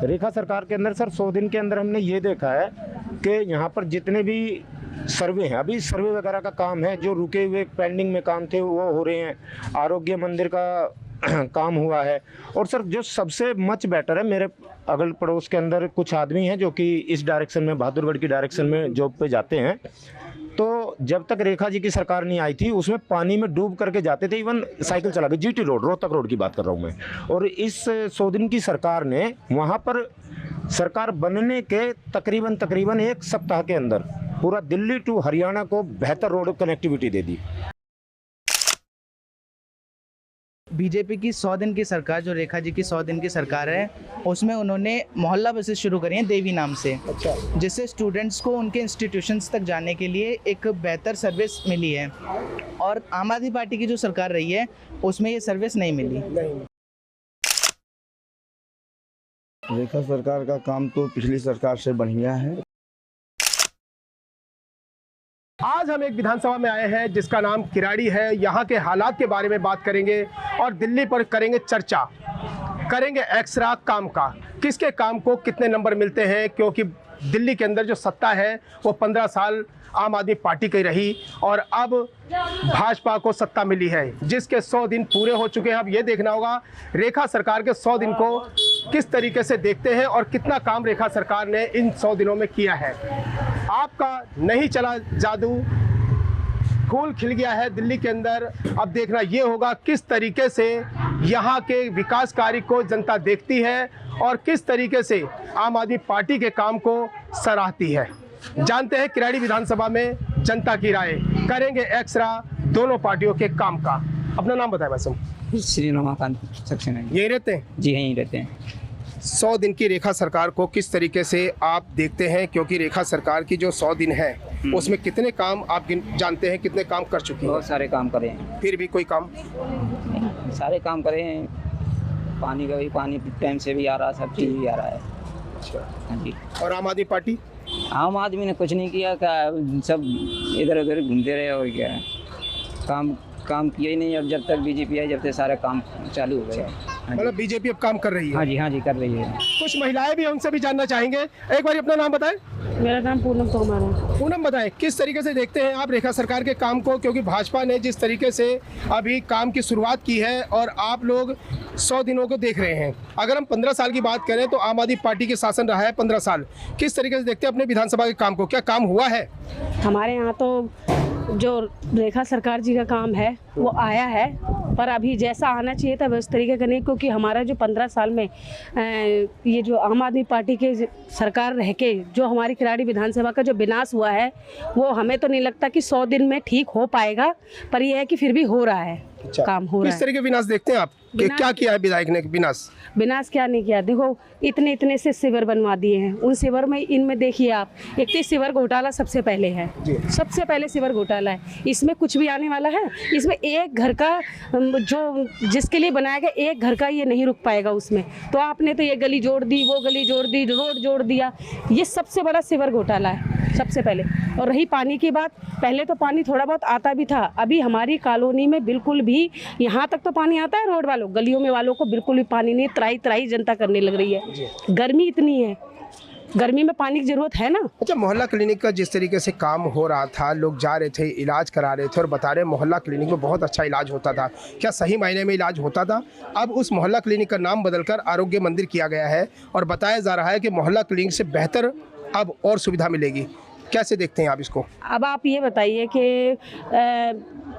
रेखा सरकार के अंदर सर 100 दिन के अंदर हमने ये देखा है कि यहाँ पर जितने भी सर्वे हैं, अभी सर्वे वगैरह का काम है, जो रुके हुए पेंडिंग में काम थे वो हो रहे हैं। आरोग्य मंदिर का काम हुआ है। और सर जो सबसे मच बेटर है, मेरे अगल पड़ोस के अंदर कुछ आदमी हैं जो कि इस डायरेक्शन में, बहादुरगढ़ की डायरेक्शन में जॉब पे जाते हैं, तो जब तक रेखा जी की सरकार नहीं आई थी उसमें पानी में डूब करके जाते थे। इवन साइकिल चला के जीटी रोड, रोहतक रोड की बात कर रहा हूँ मैं। और इस 100 दिन की सरकार ने वहाँ पर सरकार बनने के तकरीबन 1 सप्ताह के अंदर पूरा दिल्ली टू हरियाणा को बेहतर रोड कनेक्टिविटी दे दी। बीजेपी की 100 दिन की सरकार, जो रेखा जी की 100 दिन की सरकार है, उसमें उन्होंने मोहल्ला बसेस शुरू करी हैं देवी नाम से। अच्छा। जिससे स्टूडेंट्स को उनके इंस्टीट्यूशंस तक जाने के लिए एक बेहतर सर्विस मिली है। और आम आदमी पार्टी की जो सरकार रही है उसमें ये सर्विस नहीं मिली। रेखा सरकार का काम तो पिछली सरकार से बढ़िया है। आज हम एक विधानसभा में आए हैं जिसका नाम किराड़ी है। यहाँ के हालात के बारे में बात करेंगे और दिल्ली पर करेंगे चर्चा, करेंगे एक्सरा काम का, किसके काम को कितने नंबर मिलते हैं, क्योंकि दिल्ली के अंदर जो सत्ता है वो 15 साल आम आदमी पार्टी की रही और अब भाजपा को सत्ता मिली है, जिसके 100 दिन पूरे हो चुके हैं। अब ये देखना होगा रेखा सरकार के 100 दिन को किस तरीके से देखते हैं और कितना काम रेखा सरकार ने इन 100 दिनों में किया है। आपका नहीं चला जादू, फूल खिल गया है दिल्ली के अंदर। अब देखना ये होगा किस तरीके से यहाँ के विकास कार्य को जनता देखती है और किस तरीके से आम आदमी पार्टी के काम को सराहती है। जानते हैं किराड़ी विधानसभा में जनता की राय, करेंगे एक्सरा दोनों पार्टियों के काम का। अपना नाम बताएं भाई साहब। श्री रमाकांत सक्सेना। यही रहते हैं? जी यहीं रहते हैं। 100 दिन की रेखा सरकार को किस तरीके से आप देखते हैं, क्योंकि रेखा सरकार की जो 100 दिन है उसमें कितने काम आप जानते हैं, कितने काम कर चुकी है? बहुत सारे काम करे हैं। फिर भी कोई काम? सारे काम करे हैं। पानी का भी, पानी टाइम से भी आ रहा, सब चीज़ भी आ रहा है। अच्छा। हाँ जी। और आम आदमी पार्टी? आम आदमी ने कुछ नहीं किया, क्या सब इधर उधर घूमते रहे और क्या काम किया ही नहीं। अब जब तक बीजेपी आई जब तक सारे काम चालू हो गए। मतलब बीजेपी अब काम कर रही है? हाँ जी कर रही है। कुछ महिलाएं भी, उनसे भी जानना चाहेंगे। एक बार अपना नाम बताएं। मेरा नाम पूनम तोमर है। पूनम बताएं, किस तरीके से देखते हैं आप रेखा सरकार के काम को, क्योंकि भाजपा ने जिस तरीके से अभी काम की शुरुआत की है और आप लोग 100 दिनों को देख रहे हैं। अगर हम 15 साल की बात करें तो आम आदमी पार्टी के शासन रहा है 15 साल। किस तरीके से देखते हैं अपने विधानसभा के काम को, क्या काम हुआ है? हमारे यहाँ तो जो रेखा सरकार जी का काम है वो आया है, पर अभी जैसा आना चाहिए था उस तरीके का नहीं, क्योंकि हमारा जो 15 साल में ये जो आम आदमी पार्टी के सरकार रह के जो हमारी किराड़ी विधानसभा का जो विनाश हुआ है वो हमें तो नहीं लगता कि 100 दिन में ठीक हो पाएगा, पर यह है कि फिर भी हो रहा है। अच्छा। काम हो रहा है। किस तरह के विनाश देखते हैं आप कि क्या किया है विधायक ने? विनाश क्या नहीं किया, देखो इतने से शिविर बनवा दिए हैं। उन शिविर में, इनमें देखिए आप, एक तो शिविर घोटाला सबसे पहले है, सबसे पहले शिविर घोटाला है। इसमें कुछ भी आने वाला है? इसमें एक घर का जो जिसके लिए बनाया गया एक घर का ये नहीं रुक पाएगा उसमें। तो आपने तो ये गली जोड़ दी, वो गली जोड़ दी, रोड जोड़ दिया। ये सबसे बड़ा शिविर घोटाला है सबसे पहले। और रही पानी की बात, पहले तो पानी थोड़ा बहुत आता भी था, अभी हमारी कॉलोनी में बिल्कुल भी, यहाँ तक तो पानी आता है रोड वालों, गलियों में वालों को बिल्कुल भी पानी नहीं। त्राई जनता करने लग रही है। गर्मी इतनी है, गर्मी में पानी की जरूरत है ना। अच्छा, मोहल्ला क्लिनिक का जिस तरीके से काम हो रहा था, लोग जा रहे थे, इलाज करा रहे थे और बता रहे मोहल्ला क्लिनिक में बहुत अच्छा इलाज होता था, क्या सही मायने में इलाज होता था? अब उस मोहल्ला क्लिनिक का नाम बदलकर आरोग्य मंदिर किया गया है और बताया जा रहा है कि मोहल्ला क्लिनिक से बेहतर अब और सुविधा मिलेगी। कैसे देखते हैं आप इसको? अब आप ये बताइए कि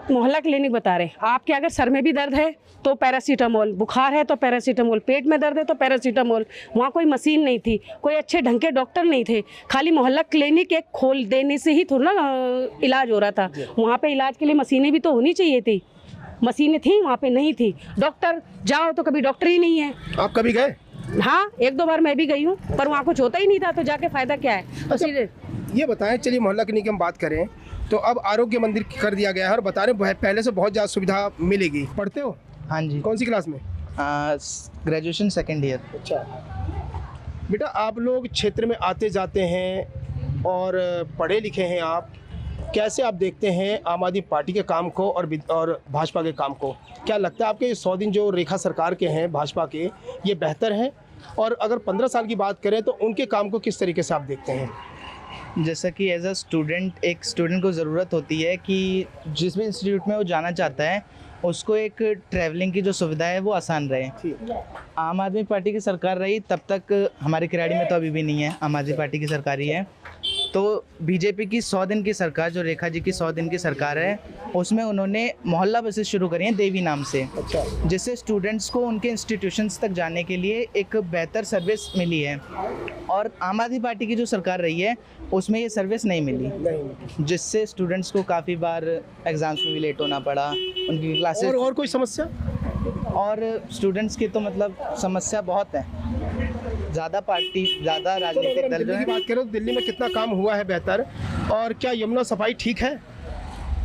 मोहल्ला क्लिनिक बता रहे, आपके अगर सर में भी दर्द है तो पैरासीटामोल, बुखार है तो पैरासीटामोल, पेट में दर्द है तो पैरासीटामोल। वहाँ कोई मशीन नहीं थी, कोई अच्छे ढंग के डॉक्टर नहीं थे, खाली मोहल्ला क्लिनिक एक खोल देने से ही थोड़ा ना इलाज हो रहा था। वहाँ पे इलाज के लिए मशीनें भी तो होनी चाहिए थी, मशीनें थी वहाँ पे नहीं थी। डॉक्टर जाओ तो कभी डॉक्टर ही नहीं है। आप कभी गए? हाँ, 1-2 बार मैं भी गई हूँ, पर वहाँ कुछ होता ही नहीं था, तो जाके फ़ायदा क्या है? तो सीधे ये बताएं, चलिए मोहल्ला क्लिनिक की हम बात करें तो अब आरोग्य मंदिर कर दिया गया है और बता रहे पहले से बहुत ज़्यादा सुविधा मिलेगी। पढ़ते हो? हाँ जी। कौन सी क्लास में? Graduation 2nd year. अच्छा बेटा, आप लोग क्षेत्र में आते जाते हैं और पढ़े लिखे हैं आप, कैसे आप देखते हैं आम आदमी पार्टी के काम को और भाजपा के काम को? क्या लगता है आपके 100 दिन जो रेखा सरकार के हैं भाजपा के, ये बेहतर हैं और अगर 15 साल की बात करें तो उनके काम को किस तरीके से आप देखते हैं? जैसा कि एज अ स्टूडेंट, एक स्टूडेंट को ज़रूरत होती है कि जिस भी इंस्टीट्यूट में वो जाना चाहता है उसको एक ट्रैवलिंग की जो सुविधा है वो आसान रहे। आम आदमी पार्टी की सरकार रही तब तक, हमारे किराड़ी में तो अभी भी नहीं है, आम आदमी पार्टी की सरकार ही है। तो बीजेपी की 100 दिन की सरकार, जो रेखा जी की 100 दिन की सरकार है, उसमें उन्होंने मोहल्ला बसेस शुरू करी हैं देवी नाम से, जिससे स्टूडेंट्स को उनके इंस्टीट्यूशंस तक जाने के लिए एक बेहतर सर्विस मिली है। और आम आदमी पार्टी की जो सरकार रही है उसमें ये सर्विस नहीं मिली, जिससे स्टूडेंट्स को काफ़ी बार एग्ज़ाम्स में भी लेट होना पड़ा, उनकी क्लासेस। और कोई समस्या? और स्टूडेंट्स की तो मतलब समस्या बहुत है, ज़्यादा राजनीतिक दल जो दिल्ली है। की बात करें तो दिल्ली में कितना काम हुआ है बेहतर, और क्या यमुना सफाई ठीक है?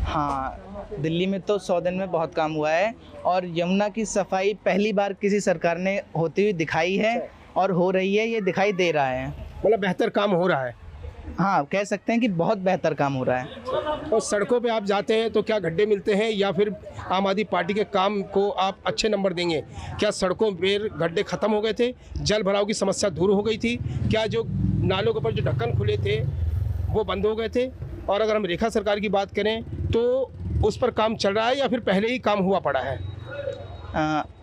हाँ, दिल्ली में तो 100 दिन में बहुत काम हुआ है, और यमुना की सफाई पहली बार किसी सरकार ने होती हुई दिखाई है और हो रही है, ये दिखाई दे रहा है। मतलब बेहतर काम हो रहा है? हाँ, कह सकते हैं कि बहुत बेहतर काम हो रहा है। और सड़कों पे आप जाते हैं तो क्या गड्ढे मिलते हैं, या फिर आम आदमी पार्टी के काम को आप अच्छे नंबर देंगे? क्या सड़कों पर गड्ढे खत्म हो गए थे, जल भराव की समस्या दूर हो गई थी? क्या जो नालों के ऊपर जो ढक्कन खुले थे वो बंद हो गए थे? और अगर हम रेखा सरकार की बात करें तो उस पर काम चल रहा है या फिर पहले ही काम हुआ पड़ा है?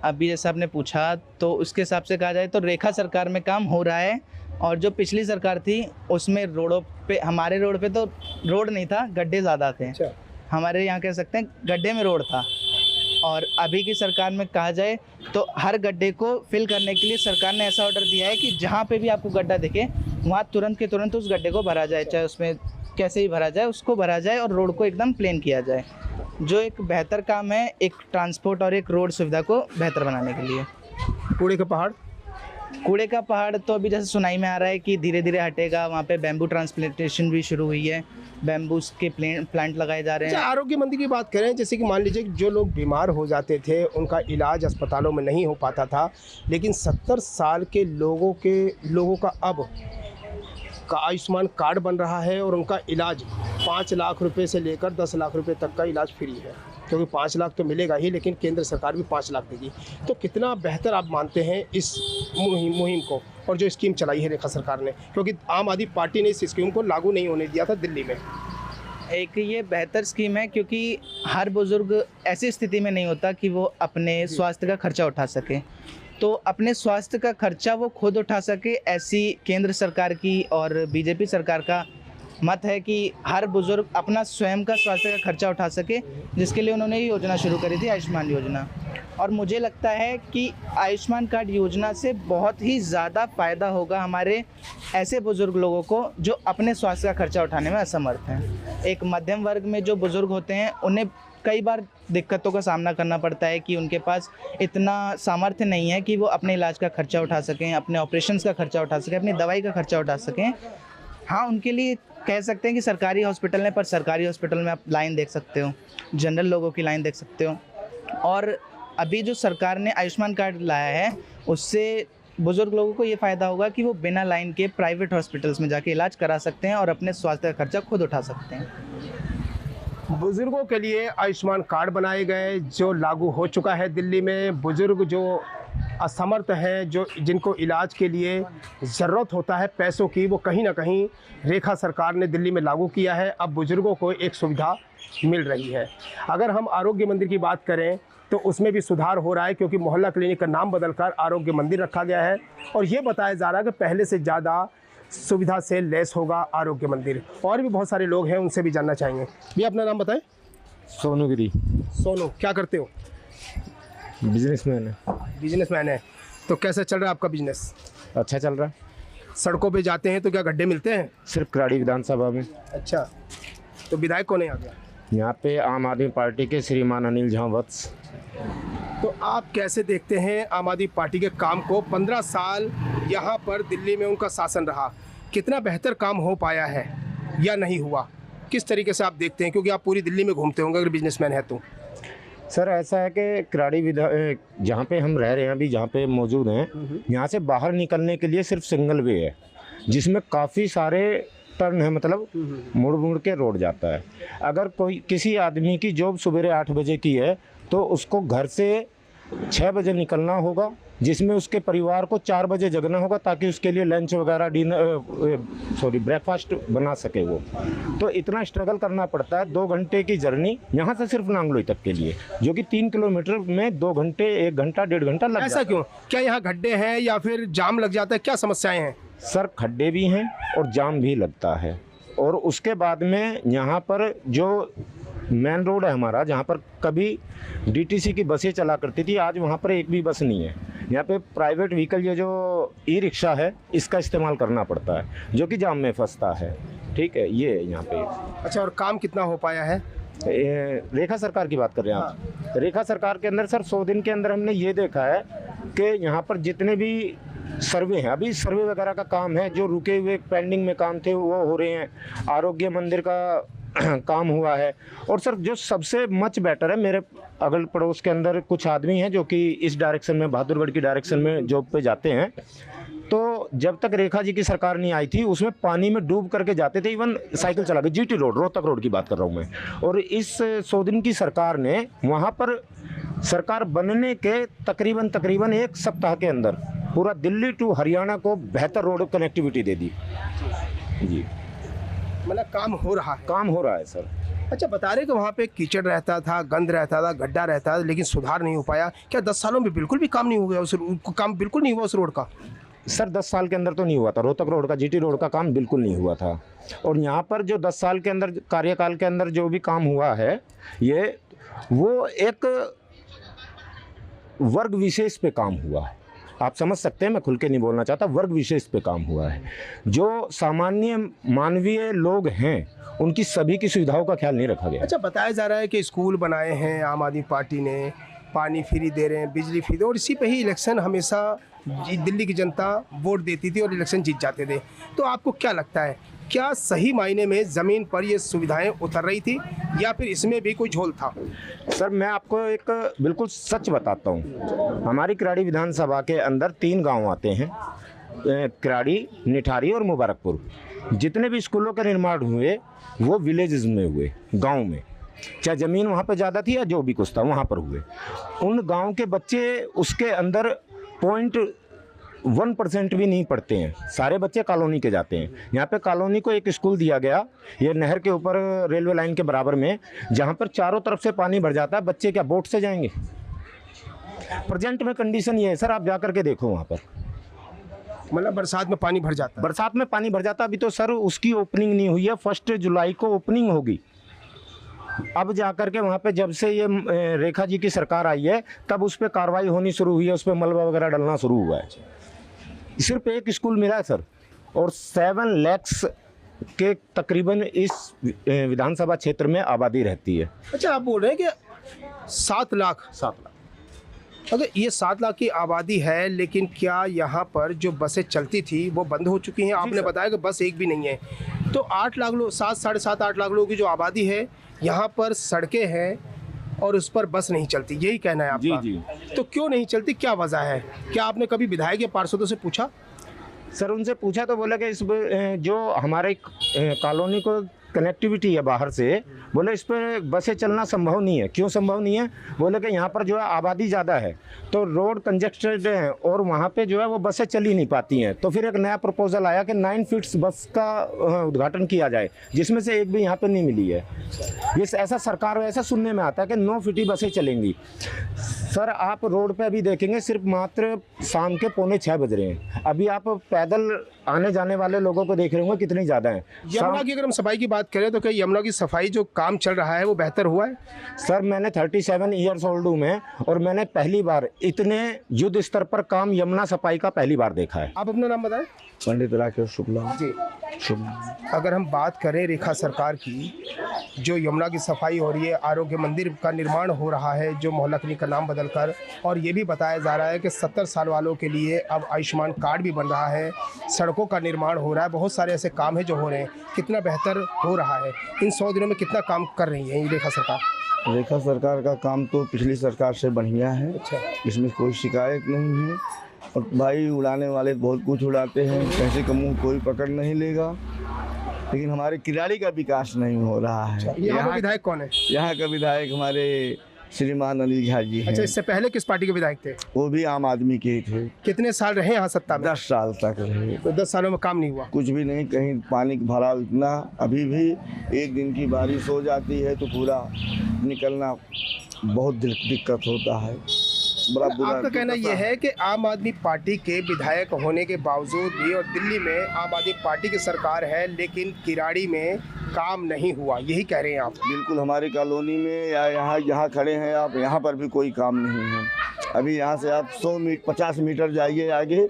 अभी जैसा आपने पूछा तो उसके हिसाब से कहा जाए तो रेखा सरकार में काम हो रहा है, और जो पिछली सरकार थी उसमें रोडों पे, हमारे रोड पे तो रोड नहीं था, गड्ढे ज़्यादा थे। हमारे यहाँ कह सकते हैं गड्ढे में रोड था। और अभी की सरकार में कहा जाए तो हर गड्ढे को फिल करने के लिए सरकार ने ऐसा ऑर्डर दिया है कि जहाँ पे भी आपको गड्ढा दिखे वहाँ तुरंत के तुरंत उस गड्ढे को भरा जाए, चाहे उसमें कैसे ही भरा जाए, उसको भरा जाए और रोड को एकदम प्लेन किया जाए, जो एक बेहतर काम है एक ट्रांसपोर्ट और एक रोड सुविधा को बेहतर बनाने के लिए। कूड़े का पहाड़ तो अभी जैसे सुनाई में आ रहा है कि धीरे धीरे हटेगा। वहाँ पे बैम्बू ट्रांसप्लांटेशन भी शुरू हुई है, बैम्बूस के प्लांट लगाए जा रहे हैं। आरोग्य मंत्री की बात करें, जैसे कि मान लीजिए जो लोग बीमार हो जाते थे उनका इलाज अस्पतालों में नहीं हो पाता था, लेकिन 70 साल के लोगों का अब का आयुष्मान कार्ड बन रहा है और उनका इलाज 5 लाख रुपए से लेकर 10 लाख रुपए तक का इलाज फ्री है, क्योंकि 5 लाख तो मिलेगा ही, लेकिन केंद्र सरकार भी 5 लाख देगी। तो कितना बेहतर आप मानते हैं इस मुहिम को, और जो स्कीम चलाई है रेखा सरकार ने, क्योंकि आम आदमी पार्टी ने इस स्कीम को लागू नहीं होने दिया था दिल्ली में? एक ये बेहतर स्कीम है, क्योंकि हर बुज़ुर्ग ऐसी स्थिति में नहीं होता कि वो अपने स्वास्थ्य का खर्चा उठा सके, तो अपने स्वास्थ्य का खर्चा वो खुद उठा सके, ऐसी केंद्र सरकार की और बीजेपी सरकार का मत है कि हर बुज़ुर्ग अपना स्वयं का स्वास्थ्य का खर्चा उठा सके, जिसके लिए उन्होंने ये योजना शुरू करी थी, आयुष्मान योजना। और मुझे लगता है कि आयुष्मान कार्ड योजना से बहुत ही ज़्यादा फ़ायदा होगा हमारे ऐसे बुज़ुर्ग लोगों को जो अपने स्वास्थ्य का खर्चा उठाने में असमर्थ हैं। एक मध्यम वर्ग में जो बुज़ुर्ग होते हैं उन्हें कई बार दिक्कतों का सामना करना पड़ता है कि उनके पास इतना सामर्थ्य नहीं है कि वो अपने इलाज का खर्चा उठा सकें, अपने ऑपरेशंस का खर्चा उठा सकें, अपनी दवाई का खर्चा उठा सकें। हाँ, उनके लिए कह सकते हैं कि सरकारी हॉस्पिटल है, पर सरकारी हॉस्पिटल में आप लाइन देख सकते हो, जनरल लोगों की लाइन देख सकते हो। और अभी जो सरकार ने आयुष्मान कार्ड लाया है उससे बुज़ुर्ग लोगों को ये फ़ायदा होगा कि वो बिना लाइन के प्राइवेट हॉस्पिटल्स में जाके इलाज करा सकते हैं और अपने स्वास्थ्य का खर्चा खुद उठा सकते हैं। बुज़ुर्गों के लिए आयुष्मान कार्ड बनाए गए, जो लागू हो चुका है दिल्ली में। बुज़ुर्ग जो असमर्थ हैं, जो जिनको इलाज के लिए ज़रूरत होता है पैसों की, वो कहीं ना कहीं रेखा सरकार ने दिल्ली में लागू किया है। अब बुज़ुर्गों को एक सुविधा मिल रही है। अगर हम आरोग्य मंदिर की बात करें तो उसमें भी सुधार हो रहा है, क्योंकि मोहल्ला क्लिनिक का नाम बदलकर आरोग्य मंदिर रखा गया है, और ये बताया जा रहा है कि पहले से ज़्यादा सुविधा से लैस होगा आरोग्य मंदिर। और भी बहुत सारे लोग हैं, उनसे भी जानना चाहेंगे। भैया अपना नाम बताएं। सोनू गिरी। सोनू, क्या करते हो? बिजनेसमैन है। बिजनेसमैन है। तो कैसा चल रहा है आपका बिजनेस? अच्छा चल रहा है। सड़कों पे जाते हैं तो क्या गड्ढे मिलते हैं? सिर्फ किराड़ी विधानसभा में। अच्छा, तो विधायक कौन है आ गया? यहाँ पे आम आदमी पार्टी के श्रीमान अनिल झा वत्स। तो आप कैसे देखते हैं आम आदमी पार्टी के काम को? 15 साल यहाँ पर दिल्ली में उनका शासन रहा, कितना बेहतर काम हो पाया है या नहीं हुआ? किस तरीके से आप देखते हैं, क्योंकि आप पूरी दिल्ली में घूमते होंगे अगर बिजनेसमैन है तो? सर ऐसा है कि किराड़ी जहाँ पे हम रह रहे हैं अभी, जहाँ पे मौजूद हैं, यहाँ से बाहर निकलने के लिए सिर्फ सिंगल वे है, जिसमें काफ़ी सारे टर्न है, मतलब मुड़ मुड़ के रोड जाता है। अगर कोई किसी आदमी की जॉब सुबह 8 बजे की है तो उसको घर से 6 बजे निकलना होगा जिसमें उसके परिवार को 4 बजे जगना होगा ताकि उसके लिए लंच वगैरह ब्रेकफास्ट बना सके वो। तो इतना स्ट्रगल करना पड़ता है, 2 घंटे की जर्नी यहाँ से सिर्फ नांगलोई तक के लिए, जो कि 3 किलोमीटर में 2 घंटे 1 घंटा 1.5 घंटा लग ऐसा जाता है। क्यों? क्या यहाँ गड्ढे हैं या फिर जाम लग जाता है? क्या समस्याएं हैं? सर खड्डे भी हैं और जाम भी लगता है, और उसके बाद में यहाँ पर जो मेन रोड है हमारा, जहाँ पर कभी डीटीसी की बसें चला करती थी, आज वहाँ पर एक भी बस नहीं है। यहाँ पे प्राइवेट व्हीकल, ये जो ई रिक्शा है, इसका इस्तेमाल करना पड़ता है, जो कि जाम में फंसता है। ठीक है, ये यहाँ पे। अच्छा, और काम कितना हो पाया है? रेखा सरकार की बात कर रहे हैं आप? रेखा सरकार के अंदर सर 100 दिन के अंदर हमने ये देखा है कि यहाँ पर जितने भी सर्वे हैं, अभी सर्वे वगैरह का काम है, जो रुके हुए पेंडिंग में काम थे वो हो रहे हैं। आरोग्य मंदिर का काम हुआ है। और सर जो सबसे मच बेटर है, मेरे अगल पड़ोस के अंदर कुछ आदमी हैं जो कि इस डायरेक्शन में, बहादुरगढ़ की डायरेक्शन में जॉब पे जाते हैं, तो जब तक रेखा जी की सरकार नहीं आई थी उसमें पानी में डूब करके जाते थे, इवन साइकिल चला के। जीटी रोड, रोहतक रोड की बात कर रहा हूँ मैं। और इस 100 दिन की सरकार ने वहाँ पर सरकार बनने के तकरीबन 1 सप्ताह के अंदर पूरा दिल्ली टू हरियाणा को बेहतर रोड कनेक्टिविटी दे दी जी। मतलब काम हो रहा है? काम हो रहा है सर। अच्छा, बता रहे कि वहाँ पे कीचड़ रहता था, गंद रहता था, गड्ढा रहता था, लेकिन सुधार नहीं हो पाया। क्या 10 सालों में बिल्कुल भी काम नहीं हो गया? काम बिल्कुल नहीं हुआ उस रोड का? सर 10 साल के अंदर तो नहीं हुआ था। रोहतक रोड का, जीटी रोड का काम बिल्कुल नहीं हुआ था। और यहाँ पर जो 10 साल के अंदर, कार्यकाल के अंदर जो भी काम हुआ है, ये वो एक वर्ग विशेष पे काम हुआ है। आप समझ सकते हैं, मैं खुल के नहीं बोलना चाहता, वर्ग विशेष पे काम हुआ है। जो सामान्य मानवीय लोग हैं उनकी सभी की सुविधाओं का ख्याल नहीं रखा गया। अच्छा, बताया जा रहा है कि स्कूल बनाए हैं आम आदमी पार्टी ने, पानी फ्री दे रहे हैं, बिजली फ्री दे, और इसी पे ही इलेक्शन हमेशा दिल्ली की जनता वोट देती थी और इलेक्शन जीत जाते थे। तो आपको क्या लगता है, क्या सही मायने में ज़मीन पर ये सुविधाएं उतर रही थी या फिर इसमें भी कोई झोल था? सर मैं आपको एक बिल्कुल सच बताता हूँ। हमारी किराड़ी विधानसभा के अंदर 3 गांव आते हैं, किराड़ी, निठारी और मुबारकपुर। जितने भी स्कूलों का निर्माण हुए वो विलेजेस में हुए, गांव में, चाहे ज़मीन वहाँ पे ज़्यादा थी या जो भी कुछ था वहाँ पर हुए। उन गांव के बच्चे उसके अंदर 0.1% भी नहीं पढ़ते हैं, सारे बच्चे कॉलोनी के जाते हैं। यहाँ पे कॉलोनी को एक स्कूल दिया गया, ये नहर के ऊपर रेलवे लाइन के बराबर में, जहाँ पर चारों तरफ से पानी भर जाता है। बच्चे क्या बोट से जाएंगे? प्रेजेंट में कंडीशन ये है सर, आप जा करके देखो वहाँ पर। मतलब बरसात में पानी भर जाता है? बरसात में पानी भर जाता। अभी तो सर उसकी ओपनिंग नहीं हुई है, 1 जुलाई को ओपनिंग होगी। अब जा करके वहाँ पे जब से ये रेखा जी की सरकार आई है तब उस पर कार्रवाई होनी शुरू हुई है, उस पर मलबा वगैरह डलना शुरू हुआ है। सिर्फ एक स्कूल मिला है सर, और 7 लाख के तकरीबन इस विधानसभा क्षेत्र में आबादी रहती है। अच्छा, आप बोल रहे हैं कि 7 लाख? अगर ये 7 लाख की आबादी है, लेकिन क्या यहाँ पर जो बसें चलती थी वो बंद हो चुकी हैं? आपने बताया कि बस एक भी नहीं है। तो 8 लाख लोग, 7, साढ़े 7, 8 लाख लोगों की जो आबादी है, यहाँ पर सड़कें हैं और उस पर बस नहीं चलती, यही कहना है आपका? जी जी। तो क्यों नहीं चलती, क्या वजह है? क्या आपने कभी विधायक या पार्षदों से पूछा? सर उनसे पूछा तो बोला कि इस जो हमारे कॉलोनी को कनेक्टिविटी है बाहर से, बोले इस पर बसें चलना संभव नहीं है। क्यों संभव नहीं है? बोले कि यहाँ पर जो है आबादी ज़्यादा है तो रोड कंजेस्टेड है और वहाँ पे जो है वो बसें चल ही नहीं पाती हैं। तो फिर एक नया प्रपोजल आया कि 9 फीट्स बस का उद्घाटन किया जाए, जिसमें से एक भी यहाँ पे नहीं मिली है। ये ऐसा सरकार ऐसा सुनने में आता है कि 9 फीट बसें चलेंगी। सर आप रोड पे अभी देखेंगे सिर्फ मात्र शाम के 5:45 बज रहे हैं, अभी आप पैदल आने जाने वाले लोगों को देख रहे होंगे कितनी ज़्यादा है। यमुना की अगर हम सफाई की बात करें तो क्या यमुना की सफाई जो काम चल रहा है वो बेहतर हुआ है? सर मैंने 37 ईयर्स ओल्ड हूँ मैं, और मैंने पहली बार इतने युद्ध स्तर पर काम यमुना सफाई का पहली बार देखा है। आप अपना नाम बताएं। पंडित राकेश शुक्ला जी। शुक्ला। अगर हम बात करें रेखा सरकार की, जो यमुना की सफाई हो रही है, आरोग्य मंदिर का निर्माण हो रहा है जो मोहल्ला क्लिनिक का नाम बदलकर, और ये भी बताया जा रहा है कि 70 साल वालों के लिए अब आयुष्मान कार्ड भी बन रहा है, सड़कों का निर्माण हो रहा है, बहुत सारे ऐसे काम हैं जो हो रहे हैं। कितना बेहतर हो रहा है? इन 100 दिनों में कितना काम कर रही है ये रेखा सरकार? रेखा सरकार का काम तो पिछली सरकार से बढ़िया है। अच्छा। इसमें कोई शिकायत नहीं है। और भाई उड़ाने वाले बहुत कुछ उड़ाते हैं, पैसे का मुंह कोई पकड़ नहीं लेगा, लेकिन हमारे किराड़ी का विकास नहीं हो रहा है। यहाँ का विधायक कौन है? यहाँ का विधायक हमारे श्रीमान अनिल झा जी हैं। अच्छा, इससे पहले किस पार्टी के विधायक थे? वो भी आम आदमी के ही थे। कितने साल रहे यहाँ सत्ता में? 10 साल तक रहे। तो 10 सालों में काम नहीं हुआ? कुछ भी नहीं, कहीं पानी का भराव इतना, अभी भी एक दिन की बारिश हो जाती है तो पूरा निकलना बहुत दिक्कत होता है। बड़ा बुरा। आपका कहना यह है कि आम आदमी पार्टी के विधायक होने के बावजूद भी, और दिल्ली में आम आदमी पार्टी की सरकार है, लेकिन किराड़ी में काम नहीं हुआ, यही कह रहे हैं आप? बिल्कुल, हमारी कॉलोनी में या यहाँ खड़े हैं आप, यहाँ पर भी कोई काम नहीं है। अभी यहाँ से आप 50 मीटर जाइए आगे,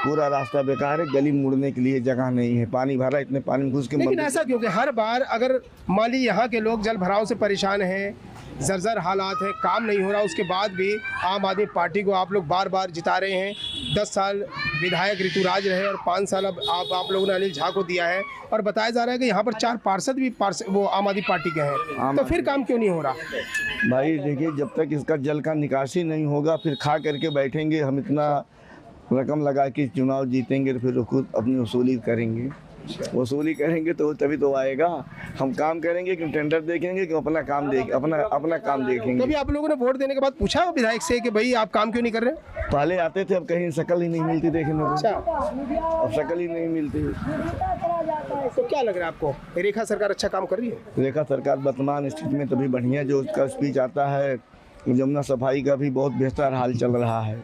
पूरा रास्ता बेकार है, गली मुड़ने के लिए जगह नहीं है, पानी भरा, इतने पानी में घुस के। लेकिन ऐसा क्योंकि हर बार अगर मान ली यहाँ के लोग जल भराव से परेशान हैं, जर्जर हालात है, काम नहीं हो रहा, उसके बाद भी आम आदमी पार्टी को आप लोग बार बार जिता रहे हैं। 10 साल विधायक ऋतुराज रहे और 5 साल अब आप लोगों ने अनिल झा को दिया है, और बताया जा रहा है कि यहाँ पर 4 पार्षद भी वो आम आदमी पार्टी के हैं, तो फिर काम क्यों नहीं हो रहा? भाई देखिए, जब तक इसका जल का निकासी नहीं होगा, फिर खा करके बैठेंगे हम, इतना रकम लगा के चुनाव जीतेंगे तो फिर खुद अपनी वसूली करेंगे। वसूली करेंगे तो तभी तो आएगा। हम काम करेंगे कि टेंडर देखेंगे कि अपना काम अपना काम देखेंगे। कभी आप लोगों ने वोट देने के बाद पूछा विधायक से कि भाई आप काम क्यों नहीं कर रहे? पहले आते थे, अब कहीं शक्ल ही नहीं मिलती देखने को। अच्छा, अब शक्ल ही नहीं मिलती। तो क्या लग रहा है आपको, रेखा सरकार अच्छा काम कर रही है? रेखा सरकार वर्तमान स्थिति में तभी बढ़िया, जो उसका स्पीच आता है, जमुना सफाई का भी बहुत बेहतर हाल चल रहा है,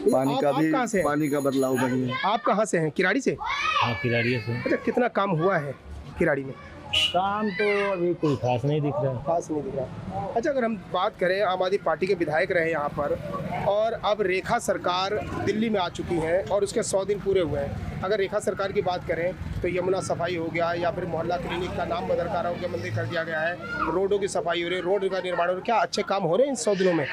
पानी का भी, पानी का बदलाव बढ़िया। आप कहाँ से हैं? किराड़ी से? हाँ, किराड़ी से। अच्छा, कितना काम हुआ है किराड़ी में? काम तो अभी कोई खास नहीं दिख रहा। खास नहीं दिख रहा। अच्छा, अगर हम बात करें, आम आदमी पार्टी के विधायक रहे यहाँ पर, और अब रेखा सरकार दिल्ली में आ चुकी है और उसके 100 दिन पूरे हुए हैं। अगर रेखा सरकार की बात करें तो यमुना सफाई हो गया, या फिर मोहल्ला क्लिनिक का नाम बदल कर आरोग्य मंदिर कर दिया गया है, रोडों की सफाई हो रही है, रोड का निर्माण हो रहा है, क्या अच्छे काम हो रहे हैं इन 100 दिनों में?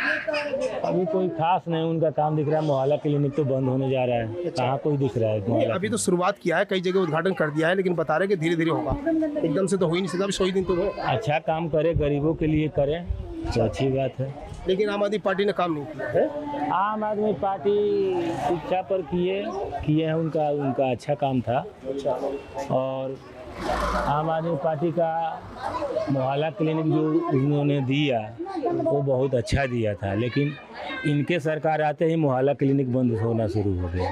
अभी कोई खास नहीं उनका काम दिख रहा है। मोहल्ला क्लिनिक तो बंद होने जा रहा है, कहाँ कोई दिख रहा है? अभी तो शुरुआत किया है, कई जगह उद्घाटन कर दिया है, लेकिन बता रहे हैं कि धीरे धीरे होगा, एकदम से तो हो ही नहीं सकता। 100 दिन तो हो। अच्छा काम करे, गरीबों के लिए करें तो अच्छी बात है। लेकिन आम आदमी पार्टी ने काम नहीं किया है। आम आदमी पार्टी शिक्षा पर किए हैं, उनका अच्छा काम था। और आम आदमी पार्टी का मोहल्ला क्लिनिक जो उन्होंने दिया वो बहुत अच्छा दिया था, लेकिन इनके सरकार आते ही मोहल्ला क्लिनिक बंद होना शुरू हो गया।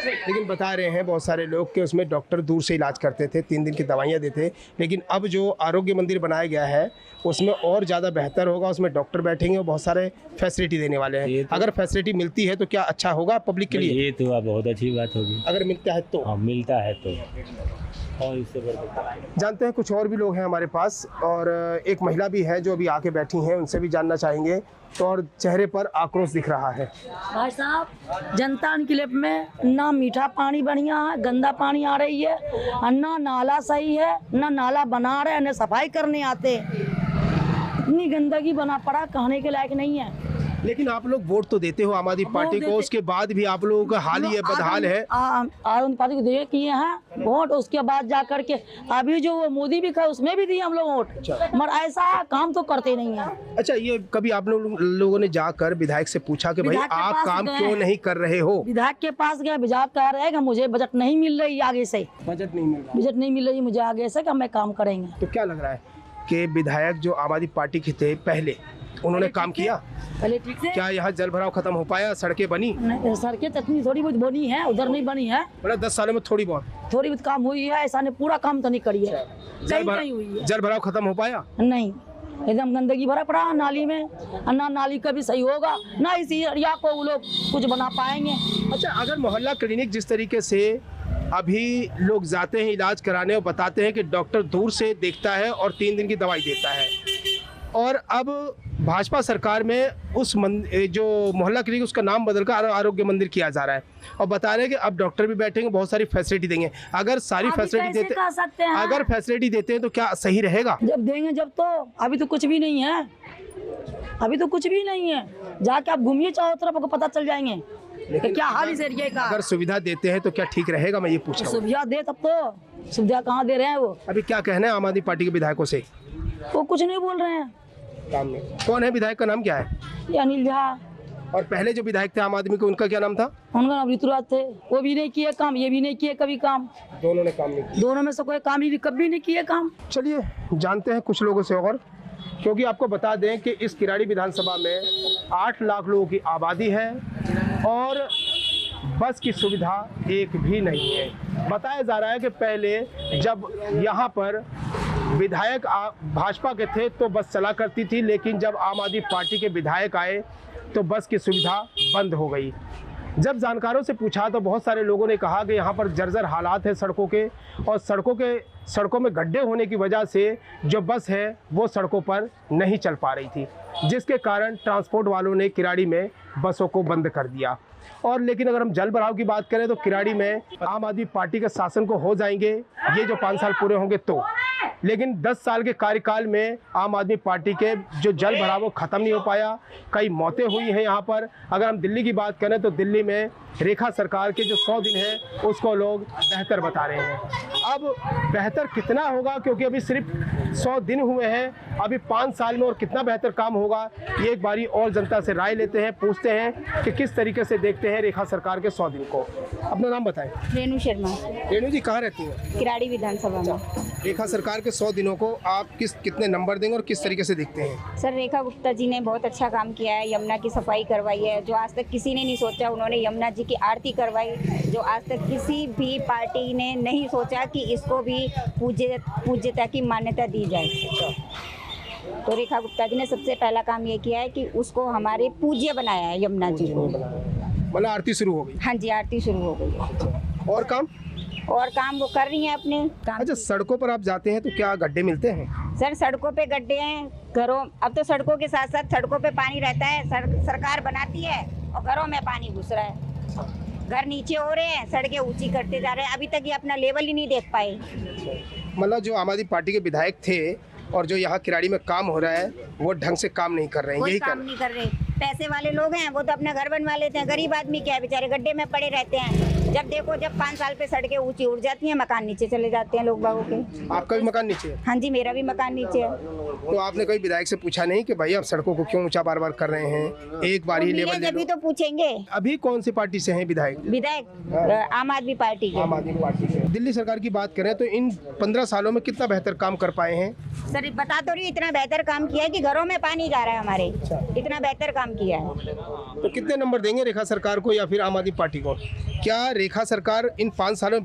लेकिन बता रहे हैं बहुत सारे लोग कि उसमें डॉक्टर दूर से इलाज करते थे, 3 दिन की दवाइयाँ देते, लेकिन अब जो आरोग्य मंदिर बनाया गया है उसमें और ज़्यादा बेहतर होगा, उसमें डॉक्टर बैठेंगे और बहुत सारे फैसिलिटी देने वाले हैं। अगर फैसिलिटी मिलती है तो क्या अच्छा होगा पब्लिक के लिए? ये तो बहुत अच्छी बात होगी अगर मिलता है तो। हाँ, मिलता है तो। और इससे जानते हैं कुछ और भी लोग हैं हमारे पास, और एक महिला भी है जो अभी आके बैठी हैं, उनसे भी जानना चाहेंगे। तो और चेहरे पर आक्रोश दिख रहा है। भाई साहब, जनता इनक्लेव में ना मीठा पानी बढ़िया है, गंदा पानी आ रही है, और ना नाला सही है, ना नाला बना रहे हैं, ना सफाई करने आते। इतनी गंदगी बना पड़ा, कहने के लायक नहीं है। लेकिन आप लोग वोट तो देते हो आम आदमी पार्टी को, उसके बाद भी आप लोगों का हाल ही बदहाल है। आम आदमी पार्टी को दिए किए हैं वोट, उसके बाद जा करके अभी जो वो मोदी भी था उसमें भी दिए हम लोग वोट, मगर ऐसा काम तो करते नहीं है। अच्छा, ये कभी आप लोगों ने जाकर विधायक से पूछा कि भाई आप काम क्यों नहीं कर रहे हो? विधायक के पास गए, विधायक कह रहे हैं कि मुझे बजट नहीं मिल रही आगे से, बजट नहीं मिल रही मुझे आगे से, कि हम काम करेंगे। तो क्या लग रहा है कि विधायक जो आम आदमी पार्टी के थे पहले, उन्होंने काम किया? पहले ठीक से क्या यहाँ जल भराव खत्म हो पाया? सड़कें बनी? सड़कें इतनी थोड़ी बहुत बनी है, उधर नहीं बनी है। मतलब 10 सालों में थोड़ी बहुत काम हुई है, ऐसा नहीं पूरा काम तो नहीं करी है। जल भराव खत्म हो पाया? नहीं, एकदम गंदगी भरा पड़ा नाली में, ना नाली का भी सही होगा, ना इसी एरिया को वो लोग कुछ बना पाएंगे। अच्छा, अगर मोहल्ला क्लिनिक जिस तरीके से अभी लोग जाते हैं इलाज कराने और बताते हैं कि डॉक्टर दूर से देखता है और 3 दिन की दवाई देता है, और अब भाजपा सरकार में उस जो मोहल्ला क्लिनिक उसका नाम बदलकर आरोग्य मंदिर किया जा रहा है, और बता रहे हैं कि अब डॉक्टर भी बैठेंगे, बहुत सारी फैसिलिटी देंगे। अगर सारी फैसिलिटी देते अगर फैसिलिटी देते हैं तो क्या सही रहेगा? जब देंगे जब, तो अभी तो कुछ भी नहीं है, अभी तो कुछ भी नहीं है। जाके आप घूमिए चारों तरफ, आपको पता चल जाएंगे कि क्या हाल इस एरिया का। अगर सुविधा देते हैं तो क्या ठीक रहेगा, मैं ये पूछ रहा हूं। सुविधा दे तब तो, सुविधा कहाँ दे रहे हैं वो? अभी क्या कहना है आम आदमी पार्टी के विधायकों से? वो कुछ नहीं बोल रहे हैं। काम में कौन है विधायक, का नाम क्या है? ये अनिल झा। और पहले जो विधायक थे आम आदमी के, उनका क्या नाम था? उनका नाम ऋतुराज थे। वो भी नहीं किए काम, ये भी नहीं किए कभी काम। दोनों ने काम नहीं किया। दोनों में से कोई काम ही कभी नहीं किए काम। चलिए जानते हैं कुछ लोगों से और क्योंकि आपको बता दें कि इस किराड़ी विधानसभा में 8 लाख लोगों की आबादी है और बस की सुविधा एक भी नहीं है। बताया जा रहा है कि पहले जब यहाँ पर विधायक भाजपा के थे तो बस चला करती थी, लेकिन जब आम आदमी पार्टी के विधायक आए तो बस की सुविधा बंद हो गई। जब जानकारों से पूछा तो बहुत सारे लोगों ने कहा कि यहाँ पर जर्जर हालात है सड़कों के, और सड़कों में गड्ढे होने की वजह से जो बस है वो सड़कों पर नहीं चल पा रही थी, जिसके कारण ट्रांसपोर्ट वालों ने किराड़ी में बसों को बंद कर दिया। और लेकिन अगर हम जल भराव की बात करें तो किराड़ी में आम आदमी पार्टी के शासन को हो जाएंगे ये जो 5 साल पूरे होंगे तो, लेकिन 10 साल के कार्यकाल में आम आदमी पार्टी के जो जल भराव वो ख़त्म नहीं हो पाया। कई मौतें हुई हैं यहाँ पर। अगर हम दिल्ली की बात करें तो दिल्ली में रेखा सरकार के जो 100 दिन हैं उसको लोग बेहतर बता रहे हैं। अब बेहतर कितना होगा, क्योंकि अभी सिर्फ 100 दिन हुए हैं, अभी 5 साल में और कितना बेहतर काम होगा ये एक बारी और जनता से राय लेते हैं, पूछते हैं कि किस तरीके से देखते हैं रेखा सरकार के 100 दिन को। अपना नाम बताएं। रेणु शर्मा। रेणु जी कहाँ रहती हैं? किराड़ी विधानसभा में। रेखा सरकार के 100 दिनों को आप कितने नंबर देंगे और किस तरीके से देखते हैं? सर, रेखा गुप्ता जी ने बहुत अच्छा काम किया है। यमुना की सफाई करवाई है जो आज तक किसी ने नहीं सोचा। उन्होंने यमुना जी की आरती करवाई जो आज तक किसी भी पार्टी ने नहीं सोचा कि इसको भी पूज्यता की मान्यता दी जाए। तो रेखा गुप्ता जी ने सबसे पहला काम ये किया है कि उसको हमारे पूज्य बनाया है यमुना जी को। मतलब आरती शुरू हो गई? हाँ जी, आरती शुरू हो गई है। और काम वो कर रही हैं अपने काम। अच्छा, सड़कों पर आप जाते हैं तो क्या गड्ढे मिलते हैं? सर, सड़कों पे गड्ढे हैं, घरों अब तो सड़कों के साथ साथ सड़कों पे पानी रहता है। सरकार बनाती है और घरों में पानी घुस रहा है। घर नीचे हो रहे हैं, सड़कें ऊंची करते जा रहे हैं। अभी तक ये अपना लेवल ही नहीं देख पाए। मतलब जो आम आदमी पार्टी के विधायक थे और जो यहाँ किराड़ी में काम हो रहा है वो ढंग से काम नहीं कर रहे हैं। यही काम नहीं कर रहे। पैसे वाले लोग हैं वो तो अपना घर बनवा लेते हैं। गरीब आदमी क्या है, बेचारे गड्ढे में पड़े रहते हैं। जब 5 साल पे सड़कें ऊंची उड़ जाती हैं, मकान नीचे चले जाते हैं लोग बागों के। आपका भी मकान नीचे है? हाँ जी, मेरा भी मकान नीचे है। तो आपने कोई विधायक से पूछा नहीं कि भाई आप सड़कों को क्यों ऊंचा बार-बार कर रहे हैं, एक बार ही लेवल दे अभी तो पूछेंगे। अभी कौन सी पार्टी से हैं विधायक आम आदमी पार्टी के। आम आदमी पार्टी से। दिल्ली सरकार की बात करें तो इन 15 सालों में कितना बेहतर काम कर पाए हैं? सर, बता तो रही, इतना बेहतर काम किया है कि घरों में पानी जा रहा है हमारे। इतना बेहतर काम किया है। तो कितने नंबर देंगे रेखा सरकार को या फिर आम आदमी पार्टी को? क्या रेखा सरकार इन 5 सालों में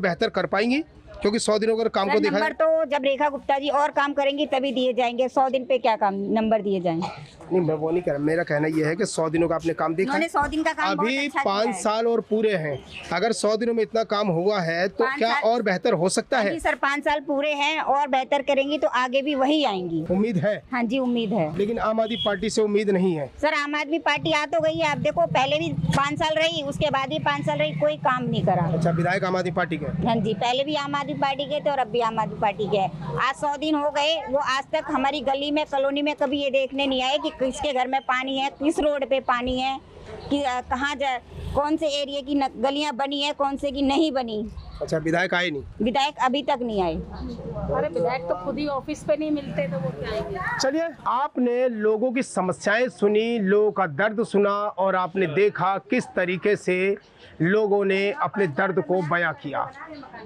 बेहतर कर पाएंगी? क्योंकि 100 दिनों का काम को देखा नंबर तो जब रेखा गुप्ता जी और काम करेंगी तभी दिए जाएंगे। 100 दिन पे क्या काम नंबर दिए जाएंगे? नहीं, मैं वो नहीं कह रहा। मेरा कहना यह है कि 100 दिनों का आपने काम देखा है। 100 दिन का काम अभी 5 साल और पूरे हैं। अगर 100 दिनों में इतना काम हुआ है तो क्या और बेहतर हो सकता है? सर, 5 साल पूरे हैं और बेहतर करेंगी तो आगे भी वही आएंगी। उम्मीद है? हाँ जी, उम्मीद है। लेकिन आम आदमी पार्टी से उम्मीद नहीं है? सर, आम आदमी पार्टी आ तो गई है। आप देखो, पहले भी 5 साल रही, उसके बाद भी 5 साल रही, कोई काम नहीं करा। अच्छा, विधायक आम आदमी पार्टी के? हाँ जी, पहले भी आम आदमी पार्टी के थे और अब भी आम आदमी पार्टी के। आज 100 दिन हो गए, वो आज तक हमारी गली में, कॉलोनी में कभी ये देखने नहीं आए कि किसके घर में पानी है, किस रोड पे पानी है, कि कहाँ कौन से एरिया की गलियां बनी है, कौन से की नहीं बनी। अच्छा, विधायक आए नहीं? विधायक अभी तक नहीं आए। अरे विधायक तो खुद ही ऑफिस पे नहीं मिलते तो वो क्या आएंगे। चलिए, आपने लोगों की समस्याएं सुनी, लोगों का दर्द सुना और आपने देखा किस तरीके से लोगों ने अपने दर्द को बयां किया।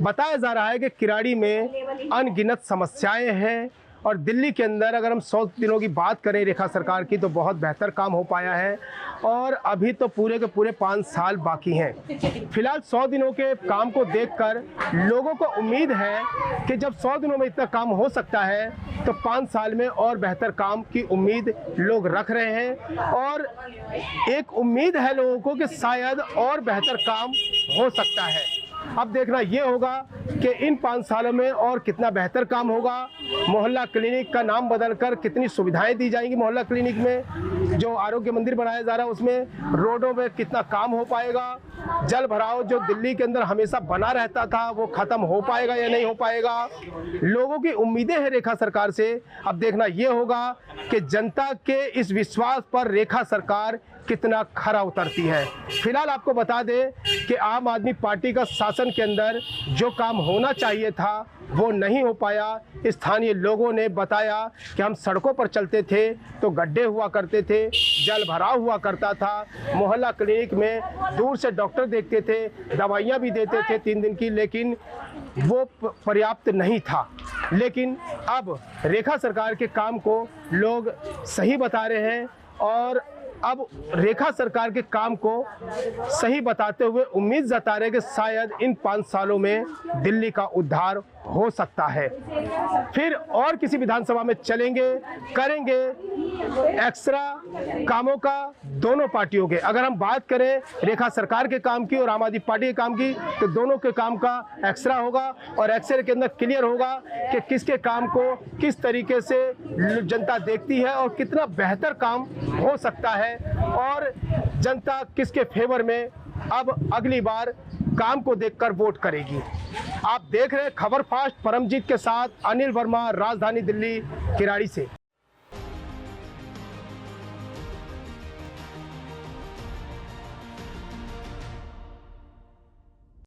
बताया जा रहा है कि किराड़ी में अनगिनत समस्याएं हैं और दिल्ली के अंदर अगर हम 100 दिनों की बात करें रेखा सरकार की तो बहुत बेहतर काम हो पाया है और अभी तो पूरे के पूरे 5 साल बाकी हैं। फिलहाल 100 दिनों के काम को देखकर लोगों को उम्मीद है कि जब 100 दिनों में इतना काम हो सकता है तो 5 साल में और बेहतर काम की उम्मीद लोग रख रहे हैं और एक उम्मीद है लोगों को कि शायद और बेहतर काम हो सकता है। अब देखना ये होगा कि इन 5 सालों में और कितना बेहतर काम होगा। मोहल्ला क्लिनिक का नाम बदलकर कितनी सुविधाएं दी जाएंगी मोहल्ला क्लिनिक में, जो आरोग्य मंदिर बनाया जा रहा है उसमें रोडों में कितना काम हो पाएगा, जल भराव जो दिल्ली के अंदर हमेशा बना रहता था वो खत्म हो पाएगा या नहीं हो पाएगा। लोगों की उम्मीदें हैं रेखा सरकार से। अब देखना ये होगा कि जनता के इस विश्वास पर रेखा सरकार कितना खरा उतरती है। फिलहाल आपको बता दें कि आम आदमी पार्टी का शासन के अंदर जो काम होना चाहिए था वो नहीं हो पाया। स्थानीय लोगों ने बताया कि हम सड़कों पर चलते थे तो गड्ढे हुआ करते थे, जल भराव हुआ करता था, मोहल्ला क्लिनिक में दूर से डॉक्टर देखते थे, दवाइयाँ भी देते थे 3 दिन की, लेकिन वो पर्याप्त नहीं था। लेकिन अब रेखा सरकार के काम को लोग सही बता रहे हैं और अब रेखा सरकार के काम को सही बताते हुए उम्मीद जता रहे कि शायद इन 5 सालों में दिल्ली का उद्धार हो सकता है। फिर और किसी विधानसभा में चलेंगे, करेंगे एक्स्ट्रा कामों का दोनों पार्टियों के। अगर हम बात करें रेखा सरकार के काम की और आम आदमी पार्टी के काम की, तो दोनों के काम का एक्स्ट्रा होगा और एक्सरे के अंदर क्लियर होगा कि किसके काम को किस तरीके से जनता देखती है और कितना बेहतर काम हो सकता है और जनता किसके फेवर में अब अगली बार काम को देखकर वोट करेगी। आप देख रहे हैं खबर फास्ट, परमजीत के साथ अनिल वर्मा, राजधानी दिल्ली, किराड़ी से।